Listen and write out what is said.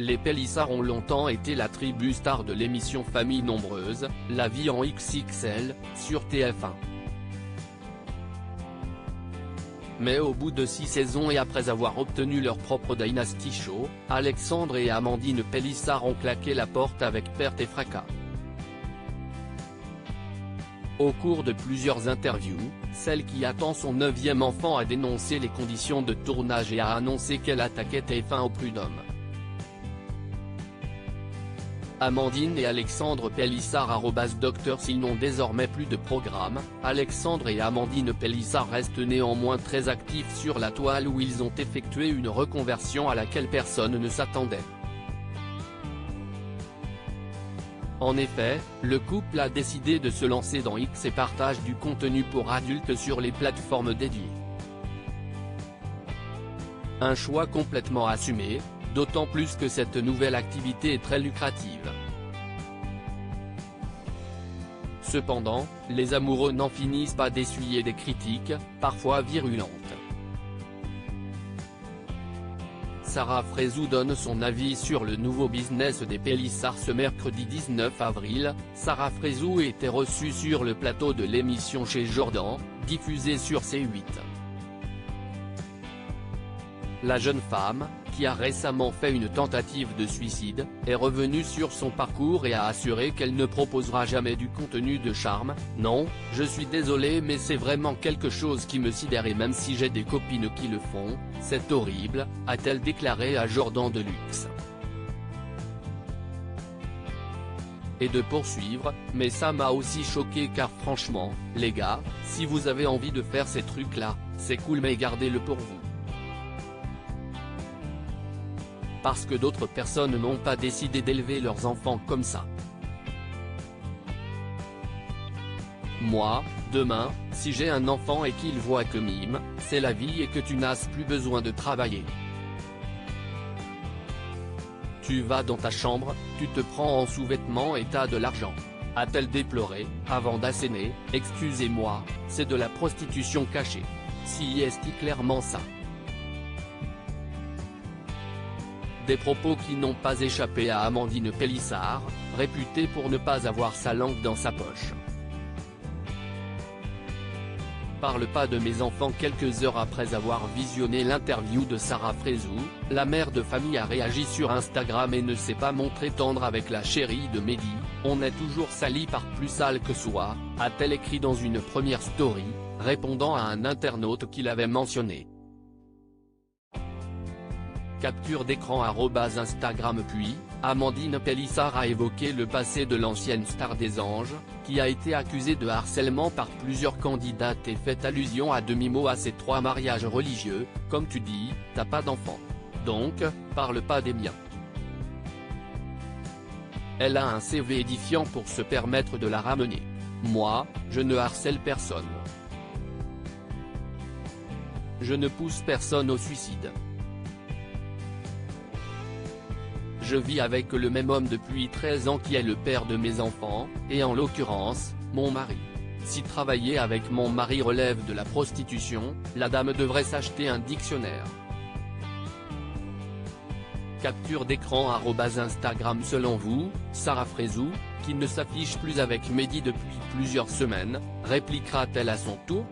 Les Pélissard ont longtemps été la tribu star de l'émission Famille Nombreuse, La Vie en XXL, sur TF1. Mais au bout de 6 saisons et après avoir obtenu leur propre Dynasty Show, Alexandre et Amandine Pélissard ont claqué la porte avec perte et fracas. Au cours de plusieurs interviews, celle qui attend son 9e enfant a dénoncé les conditions de tournage et a annoncé qu'elle attaquait TF1 au prud'homme. Amandine et Alexandre Pélissard @Dr S'ils n'ont désormais plus de programme, Alexandre et Amandine Pélissard restent néanmoins très actifs sur la toile où ils ont effectué une reconversion à laquelle personne ne s'attendait. En effet, le couple a décidé de se lancer dans X et partage du contenu pour adultes sur les plateformes dédiées. Un choix complètement assumé, d'autant plus que cette nouvelle activité est très lucrative. Cependant, les amoureux n'en finissent pas d'essuyer des critiques, parfois virulentes. Sarah Frézou donne son avis sur le nouveau business des Pélissard ce mercredi 19 avril. Sarah Frézou était reçue sur le plateau de l'émission Chez Jordan, diffusée sur C8. La jeune femme, qui a récemment fait une tentative de suicide, est revenue sur son parcours et a assuré qu'elle ne proposera jamais du contenu de charme. « Non, je suis désolée mais c'est vraiment quelque chose qui me sidère et même si j'ai des copines qui le font, c'est horrible », a-t-elle déclaré à Jordan Deluxe. Et de poursuivre, « Mais ça m'a aussi choqué car franchement, les gars, si vous avez envie de faire ces trucs-là, c'est cool mais gardez-le pour vous. Parce que d'autres personnes n'ont pas décidé d'élever leurs enfants comme ça. Moi, demain, si j'ai un enfant et qu'il voit que mime, c'est la vie et que tu n'as plus besoin de travailler. Tu vas dans ta chambre, tu te prends en sous-vêtements et t'as de l'argent. » A-t-elle déploré, avant d'asséner, « Excusez-moi, c'est de la prostitution cachée. Si est-il clairement ça. » Des propos qui n'ont pas échappé à Amandine Pélissard, réputée pour ne pas avoir sa langue dans sa poche. Parle pas de mes enfants. Quelques heures après avoir visionné l'interview de Sarah Frézou, la mère de famille a réagi sur Instagram et ne s'est pas montrée tendre avec la chérie de Mehdi. « On est toujours sali par plus sale que soi », a-t-elle écrit dans une première story, répondant à un internaute qui l'avait mentionné. Capture d'écran @Instagram. Puis, Amandine Pélissard a évoqué le passé de l'ancienne star des Anges, qui a été accusée de harcèlement par plusieurs candidates et fait allusion à demi-mot à ses 3 mariages religieux. « Comme tu dis, t'as pas d'enfant. Donc, parle pas des miens. » Elle a un CV édifiant pour se permettre de la ramener. « Moi, je ne harcèle personne. Je ne pousse personne au suicide. Je vis avec le même homme depuis 13 ans qui est le père de mes enfants, et en l'occurrence, mon mari. Si travailler avec mon mari relève de la prostitution, la dame devrait s'acheter un dictionnaire. » Capture d'écran @Instagram. Selon vous, Sarah Frézou, qui ne s'affiche plus avec Mehdi depuis plusieurs semaines, répliquera-t-elle à son tour ?